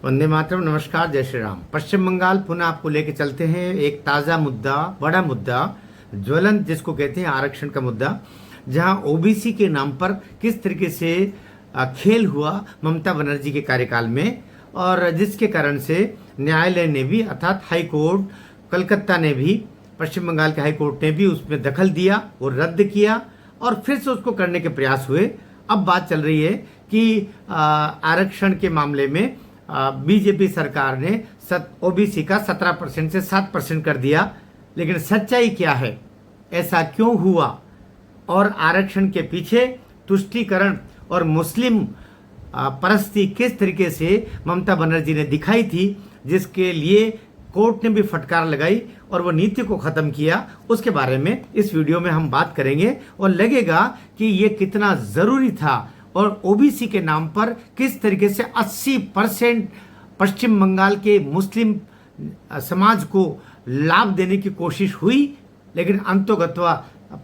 वंदे मातरम। नमस्कार, जय श्री राम। पश्चिम बंगाल पुनः आपको लेके चलते हैं एक ताज़ा मुद्दा, बड़ा मुद्दा, ज्वलंत जिसको कहते हैं आरक्षण का मुद्दा, जहां ओबीसी के नाम पर किस तरीके से खेल हुआ ममता बनर्जी के कार्यकाल में, और जिसके कारण से न्यायालय ने भी अर्थात हाई कोर्ट कलकत्ता ने भी, पश्चिम बंगाल के हाई कोर्ट ने भी उसमें दखल दिया और रद्द किया और फिर से उसको करने के प्रयास हुए। अब बात चल रही है कि आरक्षण के मामले में बीजेपी सरकार ने ओबीसी का 17% से 7% कर दिया। लेकिन सच्चाई क्या है, ऐसा क्यों हुआ, और आरक्षण के पीछे तुष्टीकरण और मुस्लिम परस्ती किस तरीके से ममता बनर्जी ने दिखाई थी, जिसके लिए कोर्ट ने भी फटकार लगाई और वो नीति को ख़त्म किया, उसके बारे में इस वीडियो में हम बात करेंगे। और लगेगा कि ये कितना ज़रूरी था और ओबीसी के नाम पर किस तरीके से 80% पश्चिम बंगाल के मुस्लिम समाज को लाभ देने की कोशिश हुई। लेकिन अंतोगत्वा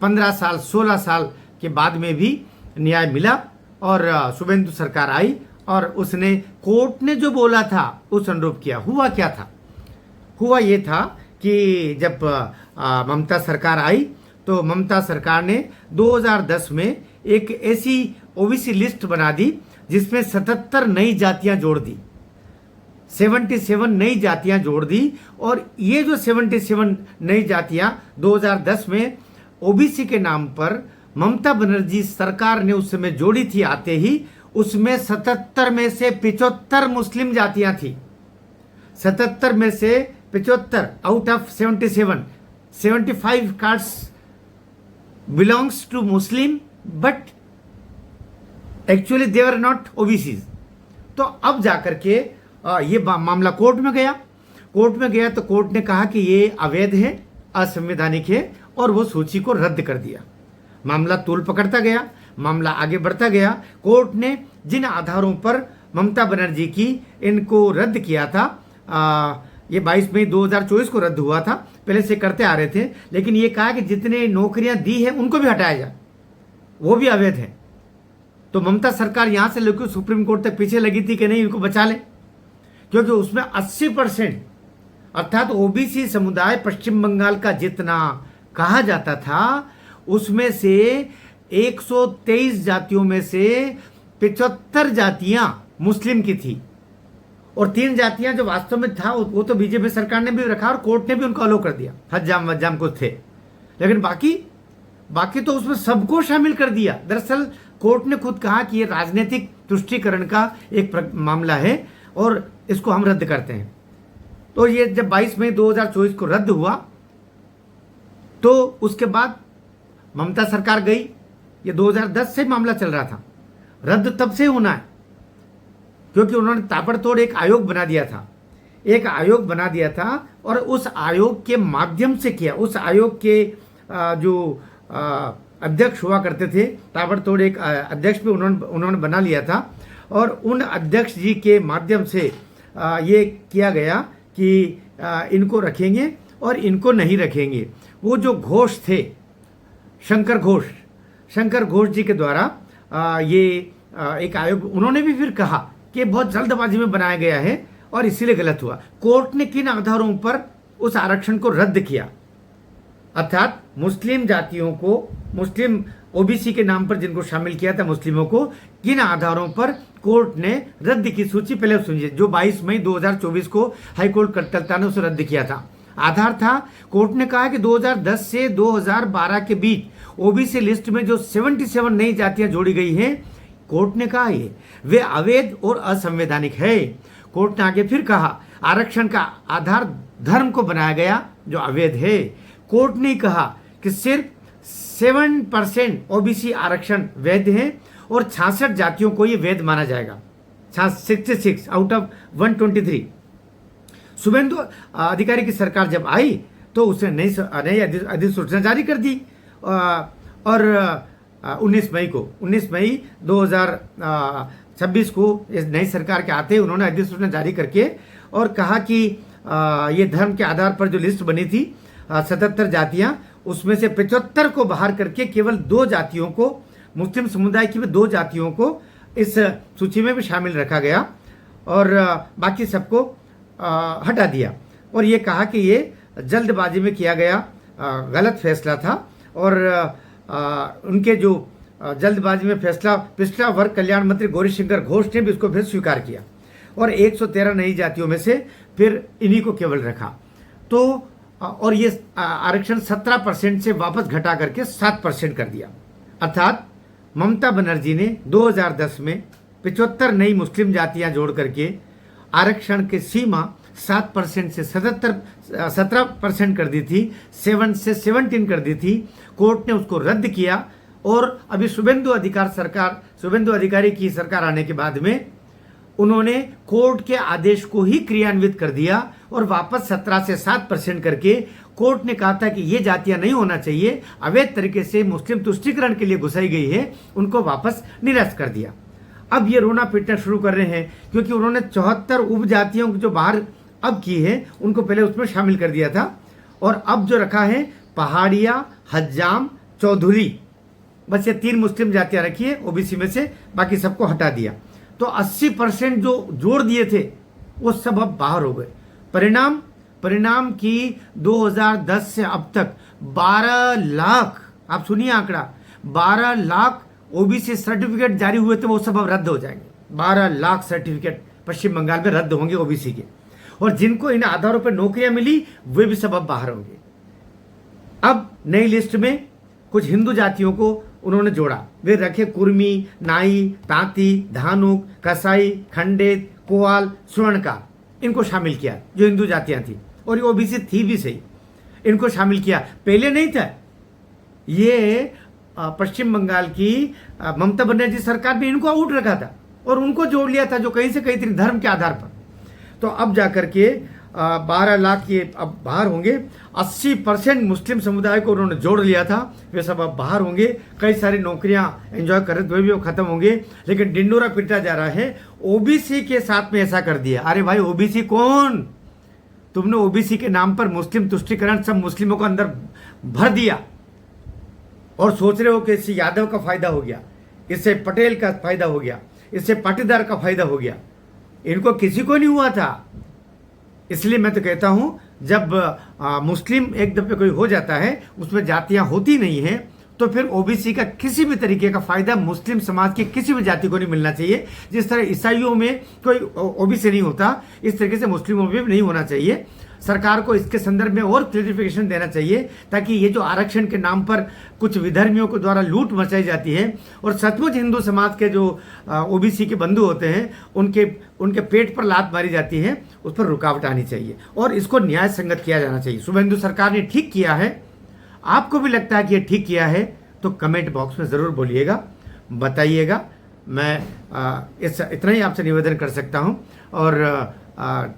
15 साल 16 साल के बाद में भी न्याय मिला और शुभेंदु सरकार आई और उसने कोर्ट ने जो बोला था उस अनुरूप किया। हुआ क्या था? हुआ ये था कि जब ममता सरकार आई तो ममता सरकार ने 2010 में एक ऐसी ओबीसी लिस्ट बना दी जिसमें 77 नई जातियां जोड़ दी, 77 नई जातियां जोड़ दी। और ये जो 77 नई जातियां 2010 में ओबीसी के नाम पर ममता बनर्जी सरकार ने उस समय जोड़ी थी आते ही, उसमें 77 में से 75 मुस्लिम जातियां थी। 77 में से 75 out of 77, 75 castes belongs to Muslim but actually they were not OBCs. तो अब जाकर के ये मामला कोर्ट में गया। कोर्ट में गया तो कोर्ट ने कहा कि ये अवैध है, असंवैधानिक है, और वो सूची को रद्द कर दिया। मामला तूल पकड़ता गया, मामला आगे बढ़ता गया। कोर्ट ने जिन आधारों पर ममता बनर्जी की इनको रद्द किया था, ये 22 मई 2024 को रद्द हुआ था, पहले से करते आ रहे थे, लेकिन ये कहा कि जितने नौकरियां दी है उनको भी हटाया जाए, वो भी अवैध है। तो ममता सरकार यहां से लेकर सुप्रीम कोर्ट तक पीछे लगी थी कि नहीं इनको बचा ले, क्योंकि उसमें 80% अर्थात ओबीसी समुदाय पश्चिम बंगाल का जितना कहा जाता था उसमें से 123 जातियों में से 75 जातियां मुस्लिम की थी, और 3 जातियां जो वास्तव में था वो तो बीजेपी सरकार ने भी रखा और कोर्ट ने भी उनको अलो कर दिया, हज्जाम वज्जाम कुछ थे। लेकिन बाकी तो उसमें सबको शामिल कर दिया। दरअसल कोर्ट ने खुद कहा कि ये राजनीतिक तुष्टीकरण का एक मामला है और इसको हम रद्द करते हैं। तो ये जब 22 मई 2024 को रद्द हुआ तो उसके बाद ममता सरकार गई। ये 2010 से मामला चल रहा था, रद्द तब से होना है क्योंकि उन्होंने ताबड़तोड़ एक आयोग बना दिया था और उस आयोग के माध्यम से किया। उस आयोग के जो अध्यक्ष हुआ करते थे, ताबड़तोड़ एक अध्यक्ष भी उन्होंने बना लिया था, और उन अध्यक्ष जी के माध्यम से ये किया गया कि इनको रखेंगे और इनको नहीं रखेंगे। वो जो घोष थे, शंकर घोष जी के द्वारा ये एक आयोग, उन्होंने भी फिर कहा कि बहुत जल्दबाजी में बनाया गया है और इसीलिए गलत हुआ। कोर्ट ने किन आधारों पर उस आरक्षण को रद्द किया, अर्थात मुस्लिम जातियों को, मुस्लिम ओबीसी के नाम पर जिनको शामिल किया था मुस्लिमों को, किन आधारों पर कोर्ट ने रद्द की सूची पहले सुनिए। जो 22 मई 2024 को हाईकोर्ट कलकत्ता ने उसे रद्द किया था, आधार था, कोर्ट ने कहा कि 2010 से 2012 के बीच ओबीसी लिस्ट में जो 77 नई जातियां जोड़ी गई हैं, कोर्ट ने कहा ये वे अवैध और असंवैधानिक है। कोर्ट ने आगे फिर कहा आरक्षण का आधार धर्म को बनाया गया जो अवैध है। कोर्ट ने कहा कि सिर्फ 7% ओबीसी आरक्षण वैध है और 66 जातियों को ये वैध माना जाएगा, 66 आउट ऑफ 123। शुभेंदु अधिकारी की सरकार जब आई तो उसने नई अधिसूचना जारी कर दी और 19 मई 2026 को इस नई सरकार के आते उन्होंने अधिसूचना जारी करके और कहा कि ये धर्म के आधार पर जो लिस्ट बनी थी 77 जातियां, उसमें से 75 को बाहर करके केवल 2 जातियों को, मुस्लिम समुदाय की 2 जातियों को इस सूची में भी शामिल रखा गया। और बाकी सबको हटा दिया और ये कहा कि ये जल्दबाजी में किया गया गलत फैसला था और उनके जो जल्दबाजी में फैसला पिछड़ा वर्ग कल्याण मंत्री गौरीशंकर घोष ने भी उसको फिर स्वीकार किया और 113 नई जातियों में से फिर इन्हीं को केवल रखा। तो और ये आरक्षण 17% से वापस घटा करके 7% कर दिया। अर्थात ममता बनर्जी ने 2010 में 75 नई मुस्लिम जातियां जोड़ करके आरक्षण की सीमा 7% से 17% कर दी थी, 7 से 17 कर दी थी। कोर्ट ने उसको रद्द किया और अभी शुभेंदु अधिकारी की सरकार आने के बाद में उन्होंने कोर्ट के आदेश को ही क्रियान्वित कर दिया और वापस 17 से 7% करके कोर्ट ने कहा था कि ये जातियां नहीं होना चाहिए, अवैध तरीके से मुस्लिम तुष्टीकरण के लिए घुसाई गई है, उनको वापस निरस्त कर दिया। अब ये रोना पीटना शुरू कर रहे हैं क्योंकि उन्होंने 74 उपजातियों जो बाहर अब की है उनको पहले उसमें शामिल कर दिया था और अब जो रखा है पहाड़िया, हज्जाम, चौधरी, बस ये 3 मुस्लिम जातियां रखी है ओबीसी में से, बाकी सबको हटा दिया। तो 80% जो जोड़ दिए थे वो सब अब बाहर हो गए। परिणाम की 2010 से अब तक 12 लाख, आप सुनिए आंकड़ा, 12 लाख ओबीसी सर्टिफिकेट जारी हुए थे, वो सब अब रद्द हो जाएंगे। 12 लाख सर्टिफिकेट पश्चिम बंगाल में रद्द होंगे ओबीसी के और जिनको इन आधारों पर नौकरियां मिली वे भी सब अब बाहर होंगे। अब नई लिस्ट में कुछ हिंदू जातियों को उन्होंने जोड़ा, वे रखे कुर्मी, नाई, तांती, धानुक, कसाई, खंडेत, कोवाल, स्वर्णकार, इनको शामिल किया जो हिंदू जातियां थी और ये ओबीसी थी भी सही, इनको शामिल किया। पहले नहीं था ये, पश्चिम बंगाल की ममता बनर्जी सरकार ने इनको आउट रखा था और उनको जोड़ लिया था जो कहीं से कहीं थी धर्म के आधार पर। तो अब जाकर के 12 लाख ये अब बाहर होंगे। 80% मुस्लिम समुदाय को उन्होंने जोड़ लिया था, वे सब अब बाहर होंगे। कई सारी नौकरियां एंजॉय कर रहे थे वे भी खत्म होंगे, लेकिन डिंडोरा पीटा जा रहा है ओबीसी के साथ में ऐसा कर दिया। अरे भाई ओबीसी कौन? तुमने ओबीसी के नाम पर मुस्लिम तुष्टीकरण सब मुस्लिमों को अंदर भर दिया और सोच रहे हो कि इससे यादव का फायदा हो गया, इससे पटेल का फायदा हो गया, इससे पाटीदार का फायदा हो गया। इनको किसी को नहीं हुआ था। इसलिए मैं तो कहता हूं जब मुस्लिम एक दफे कोई हो जाता है उसमें जातियां होती नहीं हैं तो फिर ओबीसी का किसी भी तरीके का फायदा मुस्लिम समाज की किसी भी जाति को नहीं मिलना चाहिए। जिस तरह ईसाइयों में कोई ओबीसी नहीं होता, इस तरीके से मुस्लिमों में भी नहीं होना चाहिए। सरकार को इसके संदर्भ में और क्लैरिफिकेशन देना चाहिए ताकि ये जो आरक्षण के नाम पर कुछ विधर्मियों के द्वारा लूट मचाई जाती है और सचमुच हिंदू समाज के जो ओबीसी के बंधु होते हैं उनके पेट पर लात मारी जाती है, उस पर रुकावट आनी चाहिए और इसको न्याय संगत किया जाना चाहिए। शुभेंदु सरकार ने ठीक किया है, आपको भी लगता है कि ये ठीक किया है तो कमेंट बॉक्स में ज़रूर बोलिएगा, बताइएगा। मैं इतना ही आपसे निवेदन कर सकता हूँ और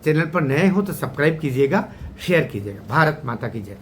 चैनल पर नए हो तो सब्सक्राइब कीजिएगा, शेयर कीजिएगा। भारत माता की जय।